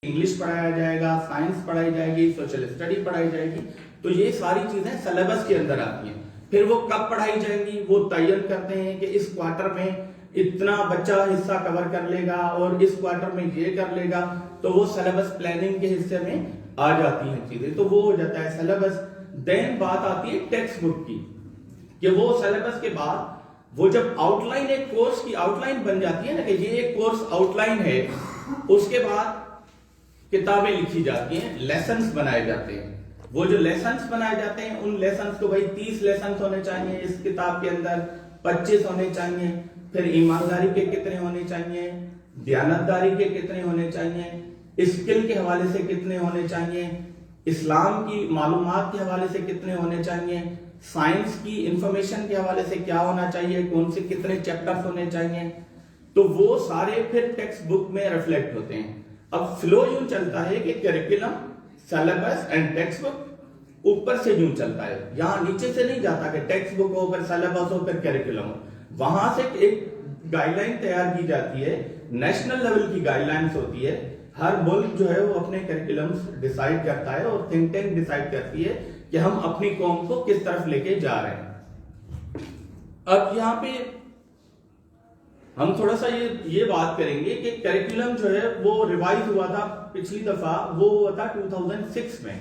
English पढ़ाया जाएगा, science पढ़ाई जाएगी, सोशल स्टडी पढ़ाई जाएगी। तो ये सारी चीजें सिलेबस के अंदर आती हैं। फिर वो कब पढ़ाई जाएंगी वो तयन करते हैं कि इस क्वार्टर में इतना बच्चा हिस्सा कवर कर लेगा और इस क्वार्टर में ये कर लेगा। तो वो सिलेबस प्लानिंग के हिस्से में आ जाती हैं चीजें, तो वो हो जाता है सिलेबस। देन बात आती है टेक्स्ट बुक की, कि वो सिलेबस के बाद वो जब आउटलाइन, एक कोर्स की आउटलाइन बन जाती है ना, कि ये एक कोर्स आउटलाइन है, उसके बाद किताबें लिखी जाती हैं, लेसन्स बनाए जाते हैं। वो जो लेसन्स बनाए जाते हैं उन लेसन्स को भाई 30 लेसन्स होने चाहिए इस किताब के अंदर, 25 होने चाहिए। फिर ईमानदारी के कितने होने चाहिए, दयानतदारी के कितने होने चाहिए, स्किल के हवाले से कितने होने चाहिए, इस्लाम की मालूमात के हवाले से कितने होने चाहिए, साइंस की इंफॉर्मेशन के हवाले से क्या होना चाहिए, कौन से कितने चैप्टर्स होने चाहिए। तो वो सारे फिर टेक्स्ट बुक में रिफ्लेक्ट होते हैं। अब फ्लो यूं चलता है कि curriculum, syllabus and text book ऊपर से यूं चलता है, यहां नीचे से नहीं जाता कि टेक्स्ट बुक हो फिर सिलेबस हो फिर करिकुलम हो। वहां से एक गाइडलाइन तैयार की जाती है, नेशनल लेवल की गाइडलाइंस होती है। हर मुल्क जो है वो अपने करिकुलम्स डिसाइड करता है और थिंक टैंक डिसाइड करती है कि हम अपनी कौम को किस तरफ लेके जा रहे हैं। अब यहां पे हम थोड़ा सा ये बात करेंगे कि करिकुलम जो है वो रिवाइज हुआ था पिछली दफा, वो हुआ था 2006 में।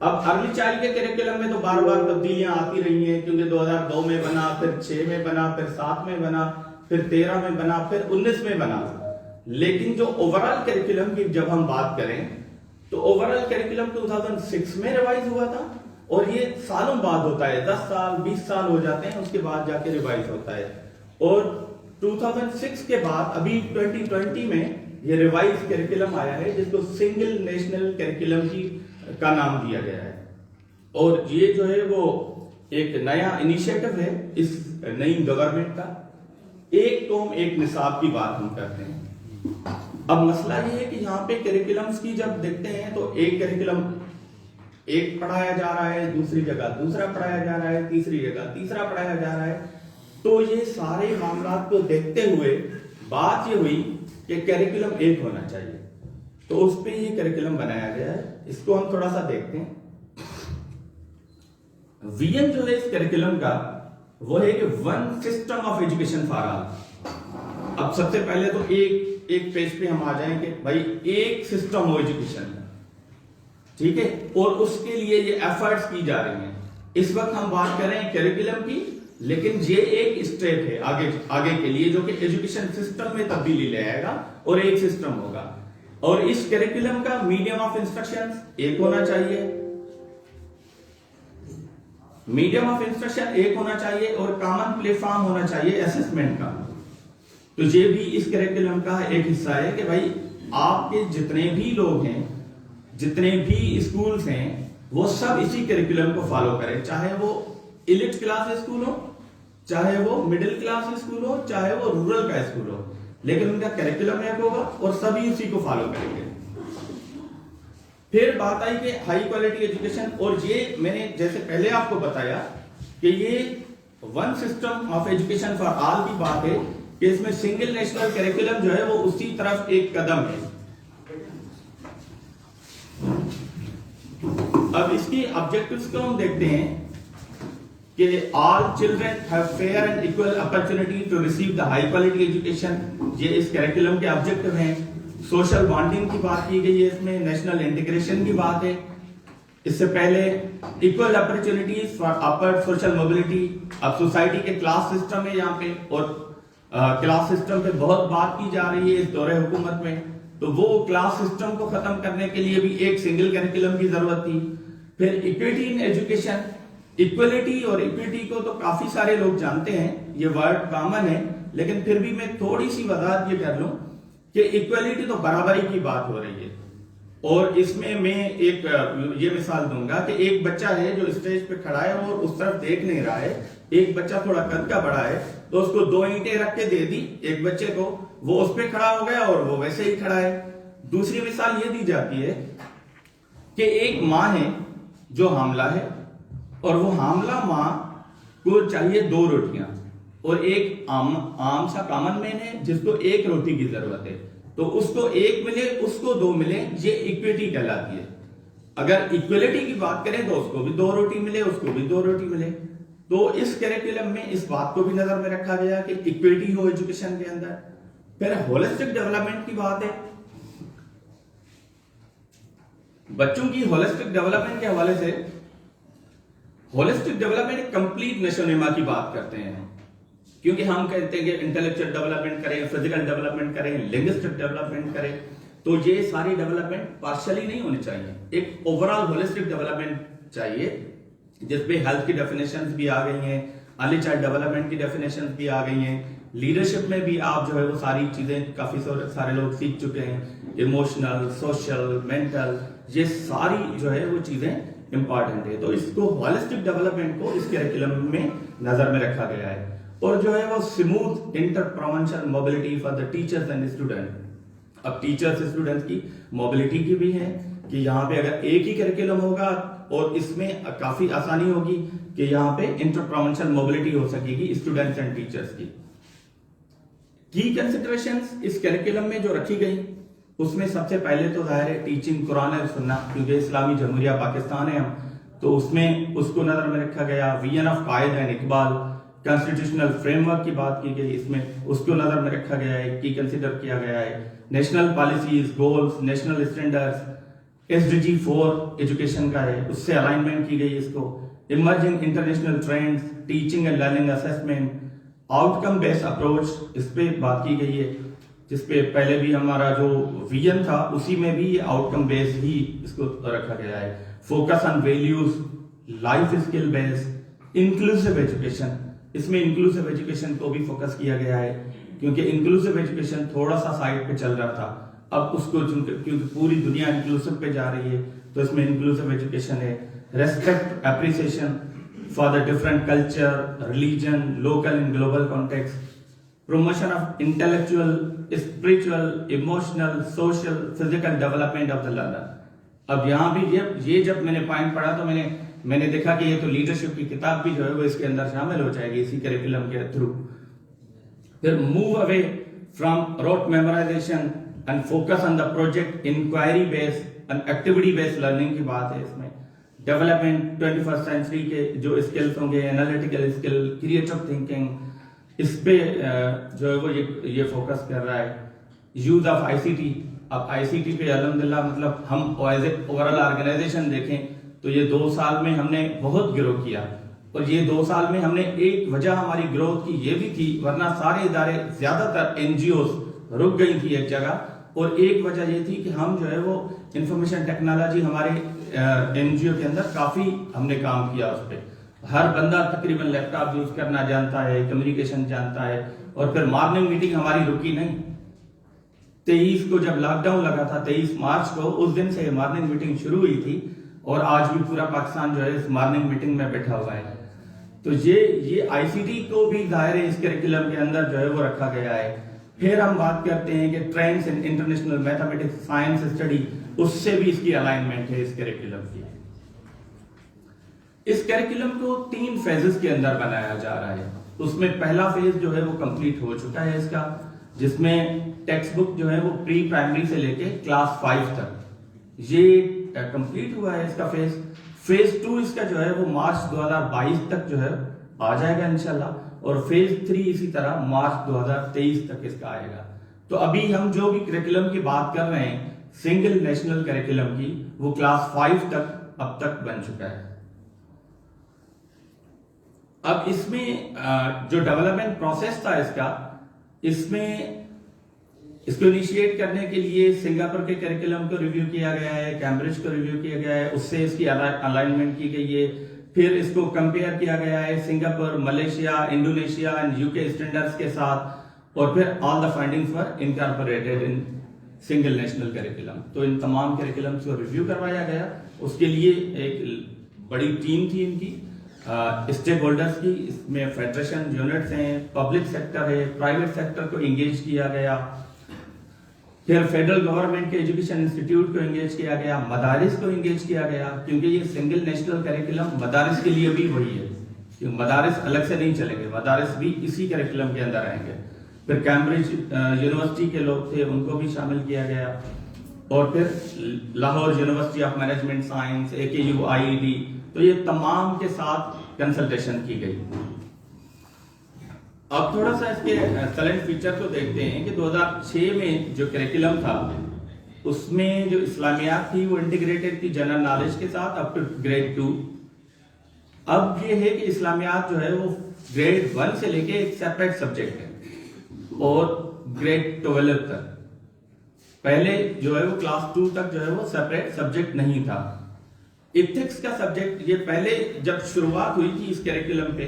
अब अर्ली चाइल्ड के करिकुलम में तो बार बार तब्दीलियां आती रही हैं, क्योंकि 2002 में बना, फिर 6 में बना, फिर 7 में बना, फिर 13 में बना, फिर 19 में बना। लेकिन जो ओवरऑल करिकुलम की जब हम बात करें तो ओवरऑल करिकुलम 2006 में रिवाइज हुआ था, और ये सालों बाद होता है, 10 साल 20 साल हो जाते हैं उसके बाद जाके रिवाइज होता है। और 2006 के बाद अभी 2020 में ये रिवाइज करिकुलम आया है, जिसको सिंगल नेशनल करिकुलम का नाम दिया गया है। और ये जो है वो एक नया इनिशिएटिव है इस नई गवर्नमेंट का। एक कौम एक निसाब की बात हम करते हैं। अब मसला ये है कि यहाँ पे करिकुलम्स की जब देखते हैं तो एक करिकुलम एक पढ़ाया जा रहा है, दूसरी जगह दूसरा पढ़ाया जा रहा है, तीसरी जगह तीसरा पढ़ाया जा रहा है। तो ये सारे मामला को देखते हुए बात ये हुई कि करिकुलम एक होना चाहिए, तो उस पे ये करिकुलम बनाया गया है। इसको हम थोड़ा सा देखते हैं। विजन जो है इस करिकुलम का वो है कि one system of education for all. अब सबसे पहले तो एक पेज पे हम आ जाएंगे, भाई एक सिस्टम हो एजुकेशन, ठीक है, और उसके लिए ये एफर्ट्स की जा रही हैं। इस वक्त हम बात कर रहे हैं करिकुलम की, लेकिन ये एक स्टेप है आगे के लिए, जो कि एजुकेशन सिस्टम में तब्दीली ले आएगा और एक सिस्टम होगा। और इस करिकुलम का मीडियम ऑफ इंस्ट्रक्शन एक होना चाहिए, मीडियम ऑफ इंस्ट्रक्शन एक होना चाहिए, और कॉमन प्लेटफॉर्म होना चाहिए असेसमेंट का। तो ये भी इस करिकुलम का एक हिस्सा है कि भाई आपके जितने भी लोग हैं, जितने भी स्कूल्स हैं, वो सब इसी करिकुलम को फॉलो करें, चाहे वो एलिट क्लास स्कूल हो, चाहे वो मिडिल क्लास स्कूल हो, चाहे वो रूरल का स्कूल हो, लेकिन उनका करिकुलम एक होगा और सभी उसी को फॉलो करेंगे। फिर बात आई कि हाई क्वालिटी एजुकेशन, और ये मैंने जैसे पहले आपको बताया कि ये one system of education for all की बात है, कि इसमें सिंगल नेशनल करिकुलम जो है वो उसी तरफ एक कदम है। अब इसकी ऑब्जेक्टिव्स को हम देखते हैं कि all children have fair and equal opportunity to receive the high quality education, ये इस करिकुलम के ऑब्जेक्टिव हैं। सोशल बॉन्डिंग की बात की गई है, इसमें नेशनल इंटीग्रेशन की बात है। इससे पहले equal opportunities for upper social mobility. अब सोसाइटी के क्लास सिस्टम है यहाँ पे, और क्लास सिस्टम पे बहुत बात की जा रही है इस दौरे हुकूमत में, तो वो क्लास सिस्टम को खत्म करने के लिए भी एक सिंगल करिकुलम की जरूरत थी। फिर इक्विटी इन एजुकेशन, इक्वलिटी और इक्विटी को तो काफी सारे लोग जानते हैं, ये वर्ड कॉमन है, लेकिन फिर भी मैं थोड़ी सी वजाहत ये कर लूं कि इक्वलिटी तो बराबरी की बात हो रही है। और इसमें मैं एक ये मिसाल दूंगा कि एक बच्चा है जो स्टेज पे खड़ा है और उस तरफ देख नहीं रहा है, एक बच्चा थोड़ा कद का बड़ा है, तो उसको 2 ईंटें रख के दे दी एक बच्चे को, वो उस पे खड़ा हो गया और वो वैसे ही खड़ा है। दूसरी मिसाल ये दी जाती है कि एक माँ है जो हामला है, और वो हामला माँ को चाहिए 2 रोटियां, और एक आम सा कॉमन मैन है जिसको 1 रोटी की जरूरत है। तो उसको एक मिले, उसको दो मिले, ये इक्विटी कहलाती है। अगर इक्वलिटी की बात करें तो उसको भी 2 रोटी मिले, उसको भी 2 रोटी मिले। तो इस करिकुलम में इस बात को भी नजर में रखा गया कि इक्विटी हो एजुकेशन के अंदर। फिर होलिस्टिक डेवलपमेंट की बात है, बच्चों की होलिस्टिक डेवलपमेंट के हवाले से होलिस्टिक डेवलपमेंट कंप्लीट नशोनुमा की बात करते हैं, क्योंकि हम कहते हैं कि इंटेलेक्चुअल डेवलपमेंट करें, फिजिकल डेवलपमेंट करें, लिंग्विस्टिक डेवलपमेंट करें, तो ये सारी डेवलपमेंट पार्शियली नहीं होनी चाहिए, एक ओवरऑल होलिस्टिक डेवलपमेंट चाहिए, जिसमें हेल्थ की डेफिनेशंस भी आ गई हैं, अर्ली चाइल्ड डेवलपमेंट की डेफिनेशंस भी आ गई हैं, लीडरशिप में भी आप जो है वो सारी चीजें काफी सारे लोग सीख चुके हैं, इमोशनल, सोशल, मेंटल, ये सारी जो है वो चीजें इंपॉर्टेंट है। तो इसको होलिस्टिक डेवलपमेंट को इस करिकुलम में नजर में रखा गया है। और जो है वो smooth inter provincial mobility for the teachers and student. अब टीचर्स स्टूडेंट्स की मोबिलिटी की भी है कि यहाँ पे अगर एक ही करिकुलम होगा और इसमें काफी आसानी होगी कि यहाँ पे इंटर प्रोविंशियल मोबिलिटी हो सकेगी स्टूडेंट्स एंड टीचर्स की कंसिडरेशंस इस करिकुलम में जो रखी गई, उसमें सबसे पहले तो जाहिर है टीचिंग कुरान और सुन्ना, क्योंकि इस्लामी जमहूरिया पाकिस्तान है हम, तो उसमें उसको नजर में रखा गया। Vision of Quaid and Iqbal, constitutional framework की बात की गई, इसमें उसको नजर में रखा गया है कि कंसिडर किया गया है। National policies, goals, national standards, SDG 4 education का है, उससे अलाइनमेंट की गई इसको। Emerging international trends, teaching and learning assessment, outcome based approach, इस पे बात की गई है, जिसपे पहले भी हमारा जो विजन था उसी में भी आउटकम बेस्ड ही इसको रखा गया है। Focus on values, life skill based, inclusive education, इसमें इंक्लूसिव एजुकेशन को भी फोकस किया गया है, क्योंकि इंक्लूसिव एजुकेशन थोड़ा सा साइड पे चल रहा था, अब उसको क्योंकि पूरी दुनिया इंक्लूसिव पे जा रही है तो इसमें इंक्लूसिव एजुकेशन है। Respect, appreciation for the different culture, religion, local and global context, promotion of intellectual, spiritual, emotional, social, physical development of the learner। अब यहाँ भी ये जब मैंने पॉइंट पढ़ा तो मैंने देखा कि ये तो लीडरशिप की किताब भी जो है वो इसके अंदर शामिल हो जाएगी इसी करिकुलम के थ्रू। फिर move away from rote memorization and focus on the project inquiry based and activity based learning की बात है इसमें। डेवलपमेंट 21st सेंचुरी के जो स्किल्स होंगे, एनालिटिकल स्किल, क्रिएटिव थिंकिंग, इस पे जो है वो ये फोकस कर रहा है। यूज ऑफ आईसीटी, अब आईसीटी पे अल्हम्दुलिल्लाह मतलब हम एज ए ओवरऑल ऑर्गेनाइजेशन देखें तो ये 2 साल में हमने बहुत ग्रो किया, और ये 2 साल में हमने एक वजह हमारी ग्रोथ की ये भी थी, वरना सारे इदारे ज्यादातर एनजीओ रुक गई थी एक जगह, और एक वजह ये थी कि हम जो है वो इंफॉर्मेशन टेक्नोलॉजी हमारे एनजीओ के अंदर काफी हमने काम किया उस पर। हर बंदा तकरीबन लैपटॉप यूज करना जानता है, कम्युनिकेशन जानता है, और फिर मॉर्निंग मीटिंग हमारी रुकी नहीं। 23 को जब लॉकडाउन लगा था, 23 मार्च को, उस दिन से मॉर्निंग मीटिंग शुरू हुई थी, और आज भी पूरा पाकिस्तान जो है इस मॉर्निंग मीटिंग में बैठा हुआ है। तो ये आईसीटी को भी दायरे इस करिकुलम के अंदर जो है वो रखा गया है। फिर हम बात करते हैं कि trends in international mathematics science study, उससे भी इसकी अलाइनमेंट है इस करिकुलम की। इस करिकुलम को 3 फेजेस के अंदर बनाया जा रहा है। उसमें पहला फेज जो है वो कंप्लीट हो चुका है इसका, जिसमें टेक्स्ट बुक जो है वो प्री प्राइमरी से लेके क्लास 5 तक ये कंप्लीट हुआ है इसका फेज। फेज 2 इसका जो है वो मार्च 2022 तक जो है आ जाएगा इंशाल्लाह, और फेज 3 इसी तरह मार्च 2023 तक इसका आएगा। तो अभी हम जो भी करिकुलम की बात कर रहे हैं सिंगल नेशनल करिकुलम की, वो क्लास 5 तक अब तक बन चुका है। अब इसमें जो डेवलपमेंट प्रोसेस था इसमें इसको इनिशिएट करने के लिए सिंगापुर के करिकुलम को रिव्यू किया गया है, कैम्ब्रिज को रिव्यू किया गया है, उससे इसकी अलाइनमेंट की गई है। फिर इसको कंपेयर किया गया है Singapore, Malaysia, Indonesia and UK standards के साथ, और फिर all the findings were incorporated in single national curriculum. तो इन तमाम करिकुलम्स को रिव्यू करवाया गया। उसके लिए एक बड़ी टीम थी इनकी, स्टेक होल्डर्स की, इसमें फेडरेशन यूनिट्स हैं, पब्लिक सेक्टर है, प्राइवेट सेक्टर को एंगेज किया गया, फिर फेडरल गवर्नमेंट के एजुकेशन इंस्टीट्यूट को एंगेज किया गया, मदारिस को एंगेज किया गया, क्योंकि ये सिंगल नेशनल करिकुलम मदारिस के लिए भी वही है, क्योंकि मदारिस अलग से नहीं चलेंगे, मदारिस भी इसी करिकुलम के अंदर आएंगे। फिर कैम्ब्रिज यूनिवर्सिटी के लोग थे, उनको भी शामिल किया गया, और फिर Lahore university of management science, AKU, IED, तो ये तमाम के साथ कंसल्टेशन की गई। अब थोड़ा सा इसके एक्सेलेंट फीचर को देखते हैं कि 2006 में जो करिकुलम था उसमें जो इस्लामियात थी वो इंटीग्रेटेड थी जनरल नॉलेज के साथ अप टू ग्रेड 2। अब ये है कि इस्लामियात जो है वो ग्रेड 1 से लेके एक सेपरेट सब्जेक्ट है और ग्रेड 12 तक। पहले जो है वो क्लास 2 तक जो है वो सेपरेट सब्जेक्ट नहीं था। इथिक्स का सब्जेक्ट ये पहले जब शुरुआत हुई थी इस करिकुलम पे,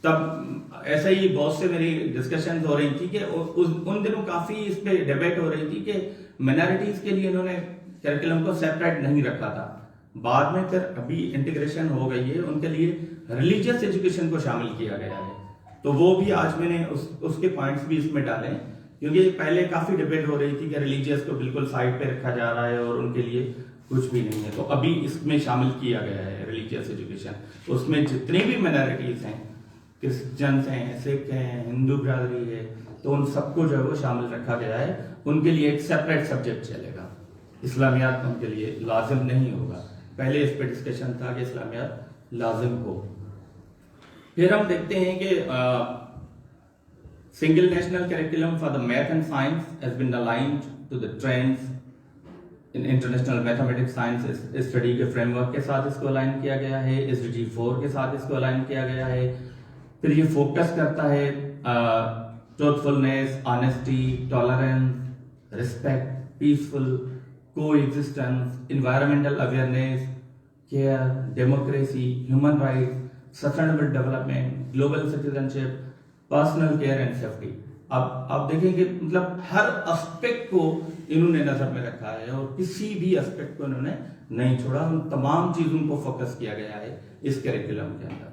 तब ऐसा ही बहुत से मेरी डिस्कशन हो रही थी कि उन दिनों काफी इस पे डिबेट हो रही थी कि माइनॉरिटीज के लिए इन्होंने करिकुलम को सेपरेट नहीं रखा था। बाद में फिर अभी इंटीग्रेशन हो गई है, उनके लिए रिलीजियस एजुकेशन को शामिल किया गया है। तो वो भी आज मैंने उसके पॉइंट्स भी इसमें डाले, क्योंकि पहले काफी डिबेट हो रही थी कि रिलीजियस को बिल्कुल साइड पे रखा जा रहा है और उनके लिए कुछ भी नहीं है। तो अभी इसमें शामिल किया गया है रिलीजियस एजुकेशन। उसमें जितनी भी माइनॉरिटीज हैं, क्रिश्चियंस हैं, सिख हैं, हिंदू ब्रादरी है, तो उन सबको जो है वो शामिल रखा गया है। उनके लिए एक सेपरेट सब्जेक्ट चलेगा, इस्लामियात उनके लिए लाजिम नहीं होगा। पहले इस पर डिस्कशन था कि इस्लामियात लाजिम हो। फिर हम देखते हैं कि single national curriculum for the math and science has been aligned to the trends in international mathematics science study के फ्रेमवर्क के साथ इसको अलाइन किया गया है, SDG 4 के साथ इसको अलाइन किया गया है। फिर ये फोकस करता है truthfulness, honesty, tolerance, respect, peaceful coexistence, environmental awareness, care, democracy, human rights, sustainable development, global citizenship, personal care and safety. अब आप देखेंगे मतलब हर एस्पेक्ट को इन्होंने नजर में रखा है और किसी भी एस्पेक्ट को इन्होंने नहीं छोड़ा। उन तमाम चीजों को फोकस किया गया है इस करिकुलम के अंदर।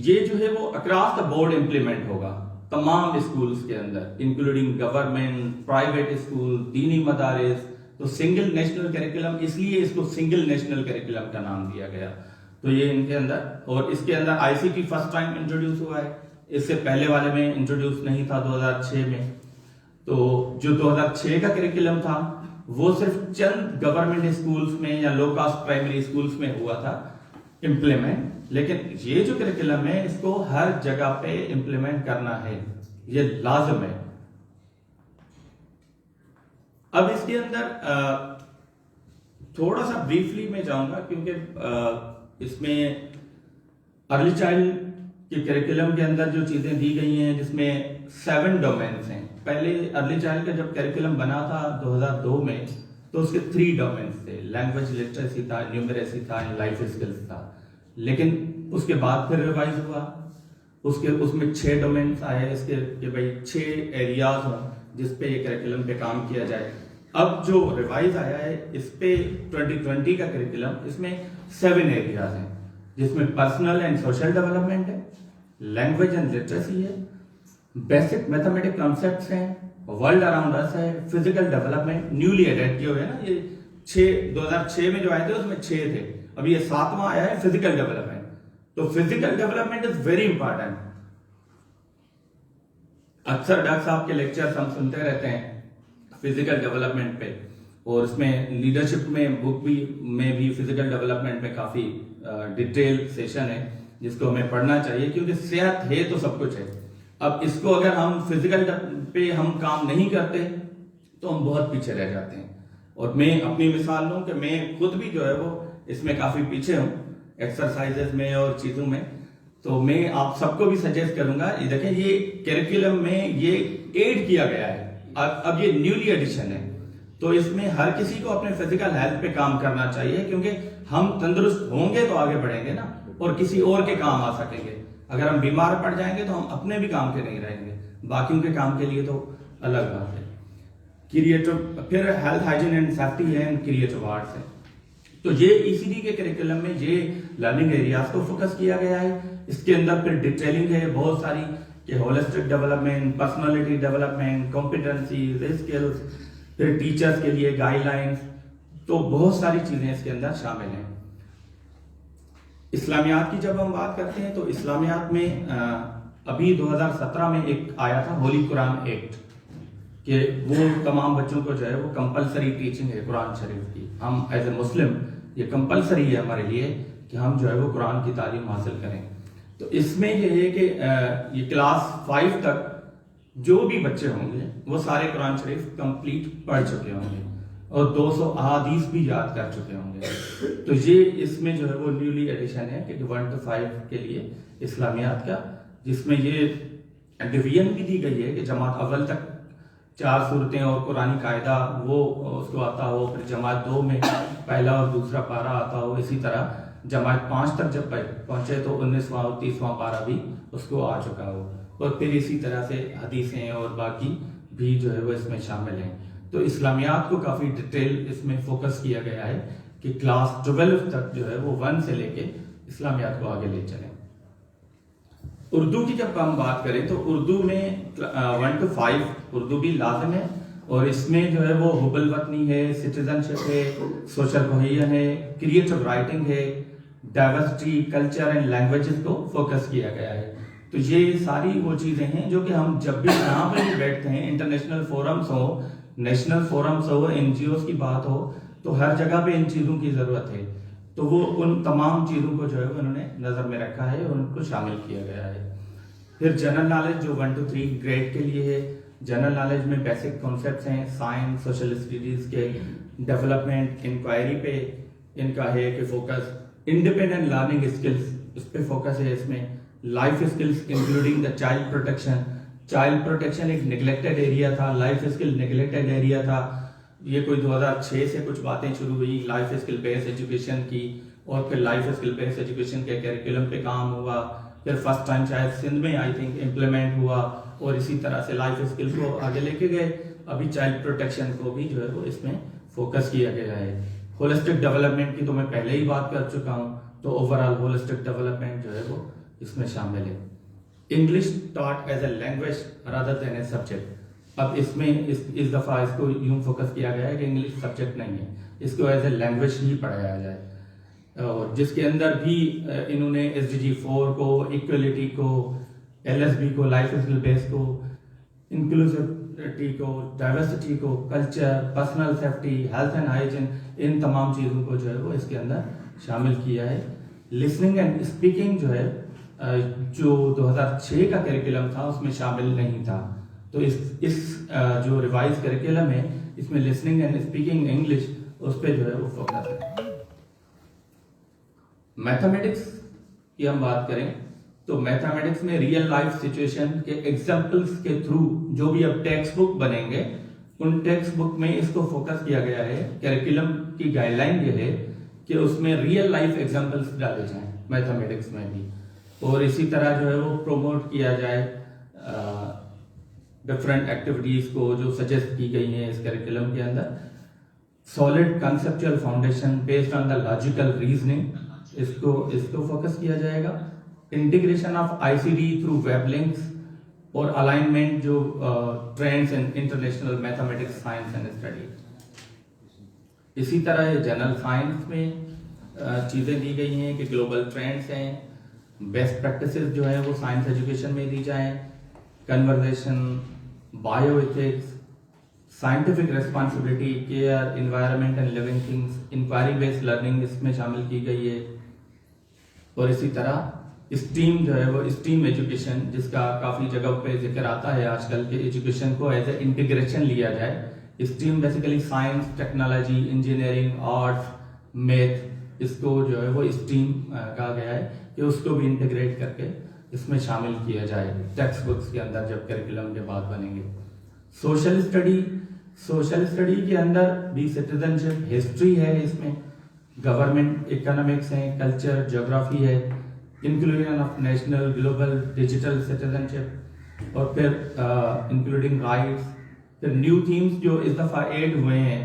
ये जो है वो अक्रॉस द बोर्ड इंप्लीमेंट होगा तमाम स्कूल्स के अंदर, इंक्लूडिंग गवर्नमेंट, प्राइवेट स्कूल, दीनी मदारिस। तो सिंगल नेशनल करिकुलम, इसलिए इसको सिंगल नेशनल करिकुलम का नाम दिया गया। तो ये इनके अंदर, और इसके अंदर ICT फर्स्ट टाइम इंट्रोड्यूस हुआ है, इससे पहले वाले में इंट्रोड्यूस नहीं था 2006 में। तो जो 2006 का करिकुलम था वो सिर्फ चंद गवर्नमेंट स्कूल्स में या लो कास्ट प्राइमरी स्कूल्स में हुआ था इम्प्लीमेंट, लेकिन ये जो करिकुलम है इसको हर जगह पे इम्प्लीमेंट करना है, ये लाजिम है। अब इसके अंदर थोड़ा सा ब्रीफली मैं जाऊंगा, क्योंकि इसमें अर्ली चाइल्ड के करिकुलम के अंदर जो चीजें दी गई हैं, जिसमें 7 डोमेन्स हैं। पहले अर्ली चाइल्ड का जब करिकुलम बना था 2002 में, तो उसके 3 डोमेन्स थे, लैंग्वेज लिटरेसी था, न्यूमरेसी था, लाइफ स्किल्स था। लेकिन उसके बाद फिर रिवाइज हुआ, उसमें 6 डोमेन्स आए इसके कि भाई 6 एरियाज हों जिस पे ये करिकुलम पे काम किया जाए। अब जो रिवाइज आया है इस पे 2020 का करिकुलम, इसमें 7 एरियाज हैं, जिसमें पर्सनल एंड सोशल डेवलपमेंट है, लैंग्वेज एंड लिटरेसी है, बेसिक मैथमेटिक कॉन्सेप्ट्स हैं, वर्ल्ड अराउंड अस है, फिजिकल डेवलपमेंट, न्यूली एडेड किए हुए है ना, ये 2006 में जो आए थे उसमें 6 थे, अभी ये 7वां आया है फिजिकल डेवलपमेंट। तो physical development is very important. अक्सर डॉक्टर साहब के लेक्चर्स हम सुनते रहते हैं फिजिकल डेवलपमेंट पे, और इसमें लीडरशिप में बुक में भी फिजिकल डेवलपमेंट में काफी डिटेल सेशन है जिसको हमें पढ़ना चाहिए, क्योंकि सेहत है तो सब कुछ है। अब इसको अगर हम फिजिकल पे हम काम नहीं करते तो हम बहुत पीछे रह जाते हैं। और मैं अपनी मिसाल लूं कि मैं खुद भी जो है वो इसमें काफी पीछे हूं, एक्सरसाइजेस में और चीजों में। तो मैं आप सबको भी सजेस्ट करूंगा, ये देखें ये करिकुलम में ये ऐड किया गया है, अब ये न्यूली एडिशन है, तो इसमें हर किसी को अपने फिजिकल हेल्थ पे काम करना चाहिए, क्योंकि हम तंदुरुस्त होंगे तो आगे बढ़ेंगे ना, और किसी और के काम आ सकेंगे। अगर हम बीमार पड़ जाएंगे तो हम अपने भी काम के नहीं रहेंगे, बाकियों के काम के लिए तो अलग बात है। क्रिएटिव, फिर हेल्थ, हाइजीन एंड सेफ्टी है, एंड क्रिएटिव आर्ट्स है। तो ये ECD के करिकुलम में ये लर्निंग एरियाज को फोकस किया गया है। इसके अंदर फिर डिटेलिंग है बहुत सारी कि holistic development, personality development, competency, skills, फिर टीचर्स के लिए गाइडलाइंस, तो बहुत सारी चीजें इसके अंदर शामिल हैं। इस्लामियात की जब हम बात करते हैं तो इस्लामियात में अभी 2017 में एक आया था होली कुरान एक्ट, कि वो तमाम बच्चों को जो है वो कंपलसरी टीचिंग है कुरान शरीफ की। हम एज ए मुस्लिम ये कंपलसरी है हमारे लिए कि हम जो है वो कुरान की तालीम हासिल करें। तो इसमें ये है कि ये क्लास 5 तक जो भी बच्चे होंगे वो सारे कुरान शरीफ कंप्लीट पढ़ चुके होंगे और 200 अहादीस भी याद कर चुके होंगे। तो ये इसमें जो है वो न्यूली एडिशन है कि 1 to 5 के लिए इस्लामियात का, जिसमें ये डिवीजन भी दी गई है कि जमात अव्वल तक 4 सूरतें और कुरानी कायदा वो उसको आता हो, फिर जमात 2 में पहला और दूसरा पारा आता हो, इसी तरह जमात 5 तक जब पहुंचे तो 19वां और 30वां पारा भी उसको आ चुका हो, और फिर इसी तरह से हदीसें और बाकी भी जो है वो इसमें शामिल हैं। तो इस्लामियात को काफ़ी डिटेल इसमें फोकस किया गया है कि क्लास 12 तक जो है वो 1 से लेके इस्लामियात को आगे ले चलें। उर्दू की जब हम बात करें तो उर्दू में 1 to 5 उर्दू भी लाजिम है, और इसमें जो है वो हुबल वतनी है, सिटीजनशिप है, सोशल कोहेजन है, क्रिएटिव राइटिंग है, डाइवर्सिटी, कल्चर एंड लैंग्वेजेस को फोकस किया गया है। तो ये सारी वो चीज़ें हैं जो कि हम जब भी यहाँ पर भी बैठते हैं, इंटरनेशनल फोरम्स हो, नेशनल फोरम्स हो, NGOs की बात हो, तो हर जगह पे इन चीज़ों की ज़रूरत है। तो वो उन तमाम चीज़ों को जो है उन्होंने नज़र में रखा है और उनको शामिल किया गया है। फिर जनरल नॉलेज जो 1 to 3 ग्रेड के लिए है, जनरल नॉलेज में बेसिक कॉन्सेप्ट्स हैं, साइंस, सोशल स्टडीज़ के डेवलपमेंट, इंक्वायरी पे इनका है कि फोकस, इंडिपेंडेंट लर्निंग स्किल्स उस पर फोकस है इसमें, life skills including the child protection. Child protection एक निगलेक्टेड एरिया था, लाइफ स्किल निगलेक्टेड एरिया था। ये कोई 2006 से कुछ बातें शुरू हुई लाइफ स्किल बेस्ड एजुकेशन की, और फिर लाइफ स्किल बेस्ड एजुकेशन के करिकुलम पे काम हुआ, फिर फर्स्ट टाइम शायद सिंध में आई थिंक इम्प्लीमेंट हुआ, और इसी तरह से लाइफ स्किल को आगे लेके गए। अभी चाइल्ड प्रोटेक्शन को भी जो है वो इसमें फोकस किया गया है। होलिस्टिक डेवलपमेंट की तो मैं पहले ही बात कर चुका हूँ, तो ओवरऑल होलिस्टिक डेवलपमेंट जो है वो इसमें शामिल है। English taught as a language rather than a subject. अब इसमें इस दफ़ा इसको यूं फोकस किया गया है कि इंग्लिश सब्जेक्ट नहीं है, इसको एज ए लैंग्वेज ही पढ़ाया जाए, और जिसके अंदर भी इन्होंने SDG 4 को, इक्वलिटी को, LSB को, लाइफ स्किल बेस को, इंक्लूसिविटी को, डाइवर्सिटी को, culture, personal safety, health and hygiene, इन तमाम चीज़ों को जो है वो इसके अंदर शामिल किया है। लिसनिंग एंड स्पीकिंग जो है जो 2006 का करिकुलम था उसमें शामिल नहीं था, तो इस जो रिवाइज करिकुलम है इसमें लिसनिंग एंड स्पीकिंग इंग्लिश उस पर जो है वो फोकस है। मैथमेटिक्स की हम बात करें तो मैथमेटिक्स में रियल लाइफ सिचुएशन के एग्जाम्पल्स के थ्रू जो भी अब टेक्स्ट बुक बनेंगे उन टेक्स्ट बुक में इसको फोकस किया गया है। करिकुलम की गाइडलाइन ये है कि उसमें रियल लाइफ एग्जाम्पल्स डाले जाएं मैथमेटिक्स में भी, और इसी तरह जो है वो प्रोमोट किया जाए डिफरेंट एक्टिविटीज को जो सजेस्ट की गई हैं इस करिकुलम के अंदर। Solid conceptual foundation based on the logical reasoning, इसको फोकस किया जाएगा। Integration of ICT through web links और अलाइनमेंट जो trends in international mathematics science and study. इसी तरह जनरल साइंस में चीज़ें दी गई हैं कि ग्लोबल ट्रेंड्स हैं, बेस्ट प्रैक्टिसेस जो है वो साइंस एजुकेशन में दी जाएं, conversation, bio ethics, scientific responsibility, care, environment and living things, inquiry based learning इसमें शामिल की गई है। और इसी तरह स्टीम जो है वो स्टीम एजुकेशन, जिसका काफ़ी जगह पे जिक्र आता है आजकल के एजुकेशन को एज ए इंटीग्रेशन लिया जाए। Steam basically science, technology, engineering, arts, math, इसको जो है वो स्टीम कहा गया है कि उसको भी इंटीग्रेट करके इसमें शामिल किया जाए टेक्स्ट बुक्स के अंदर जब करिकुलम के बाद बनेंगे। सोशल स्टडी के अंदर भी सिटीजनशिप, हिस्ट्री है, इसमें गवर्नमेंट इकोनॉमिक्स है, कल्चर, ज्योग्राफी है, inclusion of national, global, digital citizenship, और फिर इंक्लूडिंग राइट्स। फिर न्यू थीम्स जो इस दफ़ा ऐड हुए हैं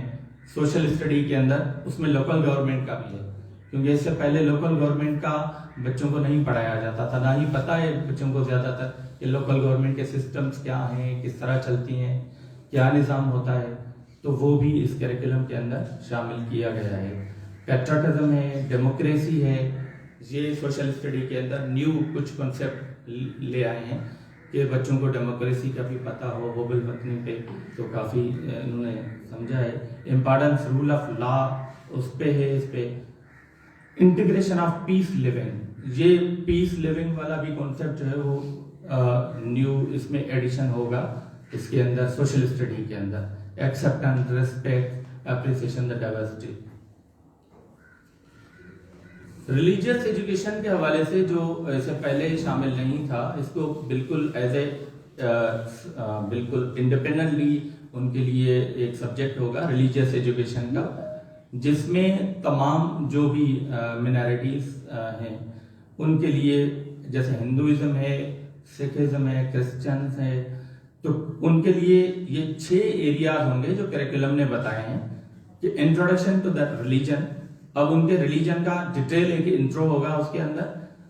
सोशल स्टडी के अंदर, उसमें लोकल गवर्नमेंट का भी है, क्योंकि इससे पहले लोकल गवर्नमेंट का बच्चों को नहीं पढ़ाया जाता था, ना ही पता है बच्चों को ज़्यादातर कि लोकल गवर्नमेंट के सिस्टम्स क्या हैं, किस तरह चलती हैं, क्या निज़ाम होता है, तो वो भी इस करिकुलम के अंदर शामिल किया गया है। पैट्रियटिज्म है, डेमोक्रेसी है, ये सोशल स्टडी के अंदर न्यू कुछ कॉन्सेप्ट ले आए हैं कि बच्चों को डेमोक्रेसी का भी पता हो, होबल वतनी पे तो काफ़ी इन्होंने समझा है। इम्पॉर्टेंस रूल ऑफ लॉ उस पे है, इस पे इंटीग्रेशन ऑफ पीस लिविंग, ये पीस लिविंग वाला भी कॉन्सेप्ट जो है वो न्यू इसमें एडिशन होगा इसके अंदर सोशल स्टडी के अंदर। Acceptance, respect, appreciation the diversity. Religious education के हवाले से जो इससे पहले शामिल नहीं था, इसको बिल्कुल एज ए बिल्कुल इंडिपेंडेंटली उनके लिए एक सब्जेक्ट होगा रिलीजियस एजुकेशन का, जिसमें तमाम जो भी मिनॉरिटीज हैं उनके लिए, जैसे हिंदुइज्म है, सिखिज्म है, क्रिश्चियंस है, तो उनके लिए ये 6 एरियाज होंगे जो करिकुलम ने बताए हैं कि इंट्रोडक्शन टू दैट रिलीजन। अब उनके रिलीजन का डिटेल एक इंट्रो होगा उसके अंदर,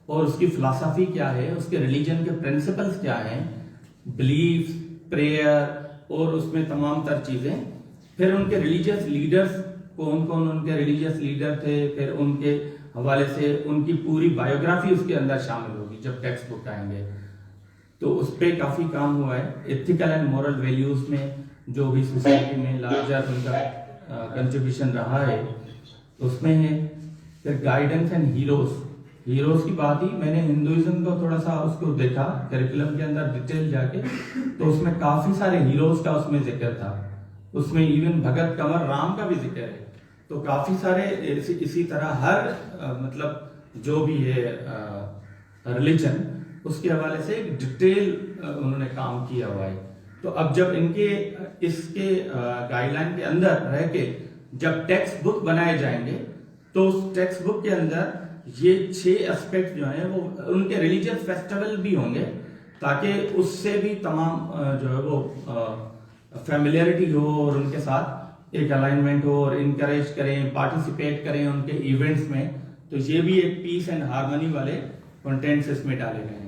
और उसकी फिलॉसफी क्या है, उसके रिलीजन के प्रिंसिपल्स क्या हैं, बिलीफ, प्रेयर और उसमें तमाम तर चीजें। फिर उनके रिलीजियस लीडर्स, कौन कौन उनके रिलीजियस लीडर थे, फिर उनके हवाले से उनकी पूरी बायोग्राफी उसके अंदर शामिल होगी जब टेक्स्ट बुक आएंगे। तो उस पर काफी काम हुआ है। एथिकल एंड मॉरल वैल्यूज में जो भी सोसाइटी में लार्जर उनका कंट्रीब्यूशन रहा है उसमें है। फिर गाइडेंस एंड हीरोज, हीरोज की बात ही, मैंने हिंदुइज्म को थोड़ा सा उसको देखा करिकुलम के अंदर डिटेल जाके, तो उसमें काफी सारे हीरोज का उसमें जिक्र था, उसमें इवन भगत कंवर राम का भी जिक्र है। तो काफी सारे इसी तरह हर मतलब जो भी है रिलीजन उसके हवाले से एक डिटेल उन्होंने काम किया हुआ है। तो अब जब इनके इसके गाइडलाइन के अंदर रह के जब टेक्स्ट बुक बनाए जाएंगे तो उस टेक्स्ट बुक के अंदर ये 6 एस्पेक्ट जो हैं वो उनके रिलीजियस फेस्टिवल भी होंगे, ताकि उससे भी तमाम जो है वो फैमिलियरिटी हो और उनके साथ एक अलाइनमेंट हो और इनकरेज करें, पार्टिसिपेट करें उनके इवेंट्स में। तो ये भी एक पीस एंड हार्मनी वाले कंटेंट्स इसमें डाले गए हैं।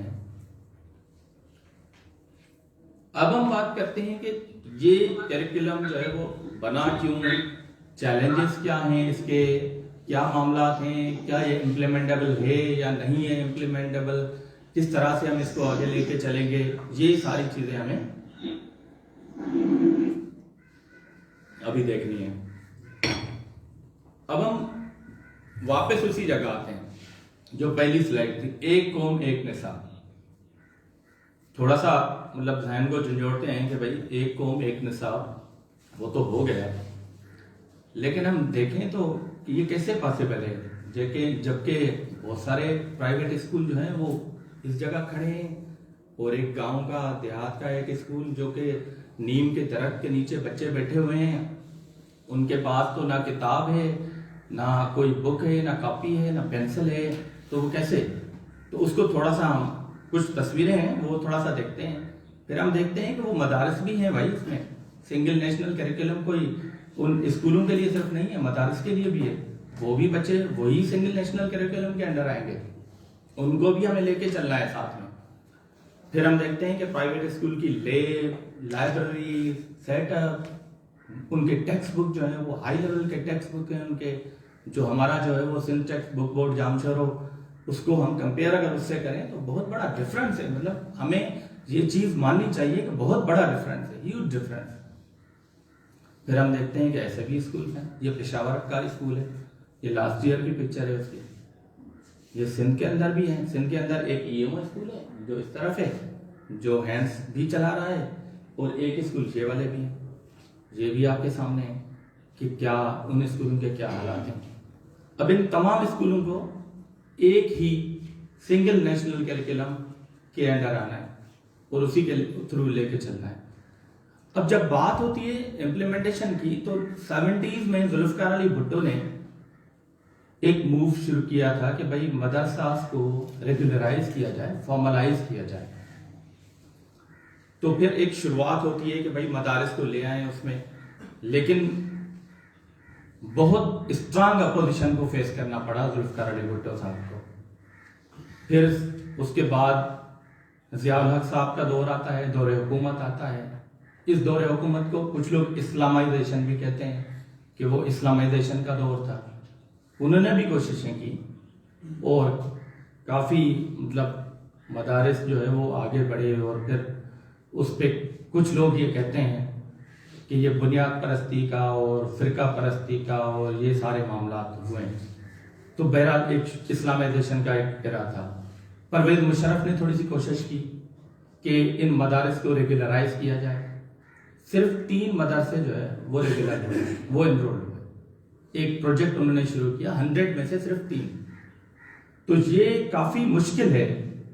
अब हम बात करते हैं कि ये करिकुलम जो है वो बना क्यों, चैलेंजेस क्या हैं, इसके क्या मामला हैं, क्या ये इम्प्लीमेंटेबल है या नहीं है इम्प्लीमेंटेबल, किस तरह से हम इसको आगे लेके चलेंगे, ये सारी चीजें हमें अभी देखनी है। अब हम वापस उसी जगह आते हैं जो पहली स्लाइड थी, एक कौम एक निसाब। थोड़ा सा मतलब जहन को झंझोड़ते हैं कि भाई एक कौम एक निसाब, वो तो हो गया, लेकिन हम देखें तो ये कैसे पॉसिबल है, जबकि बहुत सारे प्राइवेट स्कूल जो हैं वो इस जगह खड़े हैं, और एक गांव का, देहात का एक स्कूल जो कि नीम के दरख्त के नीचे बच्चे बैठे हुए हैं, उनके पास तो ना किताब है, ना कोई बुक है, ना कॉपी है, ना पेंसिल है, तो वो कैसे। तो उसको थोड़ा सा हम कुछ तस्वीरें हैं वो थोड़ा सा देखते हैं, फिर हम देखते हैं कि वो मदारस भी हैं भाई, इसमें सिंगल नेशनल करिकुलम कोई उन स्कूलों के लिए सिर्फ नहीं है, मदारस के लिए भी है। वो भी बच्चे वही सिंगल नेशनल करिकुलम के अंडर आएंगे, उनको भी हमें लेके चलना है साथ में। फिर हम देखते हैं कि प्राइवेट स्कूल की लैब, लाइब्रेरी, सेटअप, उनके टेक्स्ट बुक जो है वो हाई लेवल के टेक्स्ट बुक हैं उनके, जो हमारा जो है वो सिंध टेक्स्ट बुक बोर्ड जामशरो, उसको हम कंपेयर अगर उससे करें तो बहुत बड़ा डिफरेंस है। मतलब हमें ये चीज माननी चाहिए कि बहुत बड़ा डिफरेंस है, ह्यूज डिफरेंस। फिर हम देखते हैं कि ऐसे भी स्कूल हैं, ये पेशावर का स्कूल है, ये लास्ट ईयर की पिक्चर है उसकी। ये सिंध के अंदर भी है, सिंध के अंदर एक ईएमओ स्कूल है जो इस तरफ है, जो हैंड्स भी चला रहा है, और एक स्कूल ये वाले भी हैं, ये भी आपके सामने है कि क्या उन स्कूलों के क्या हालात हैं। अब इन तमाम स्कूलों को एक ही सिंगल नेशनल करिकुलम के अंडर आना है और उसी के थ्रू लेके चलना है। अब जब बात होती है इम्प्लीमेंटेशन की, तो 70s में जुल्फकार अली भुट्टो ने एक मूव शुरू किया था कि भाई मदरसास को रेगुलराइज किया जाए, फॉर्मलाइज किया जाए। तो फिर एक शुरुआत होती है कि भाई मदारिस को ले आए उसमें, लेकिन बहुत स्ट्रांग अपोजिशन को फेस करना पड़ा जुल्फकार अली भुट्टो साहब को। फिर उसके बाद ज़ियाउल हक साहब का दौर आता है, दौरे हुकूमत आता है। इस दौरे हुकूमत को कुछ लोग इस्लामाइजेशन भी कहते हैं कि वो इस्लामाइजेशन का दौर था। उन्होंने भी कोशिशें की, और काफ़ी मतलब मदारिस जो है वो आगे बढ़े, और फिर उस पर कुछ लोग ये कहते हैं कि ये बुनियाद परस्ती का और फ़िरका परस्ती का और ये सारे मामला हुए हैं। तो बहरहाल एक इस्लामाइजेशन का एक गिरा था। परवेज़ मुशर्रफ ने थोड़ी सी कोशिश की कि इन मदारिस को रेगुलराइज किया जाए। सिर्फ 3 मदरसे जो है वो रेगुलर हुए, वो इनरोल हुए। एक प्रोजेक्ट उन्होंने शुरू किया, 100 में से सिर्फ 3। तो ये काफ़ी मुश्किल है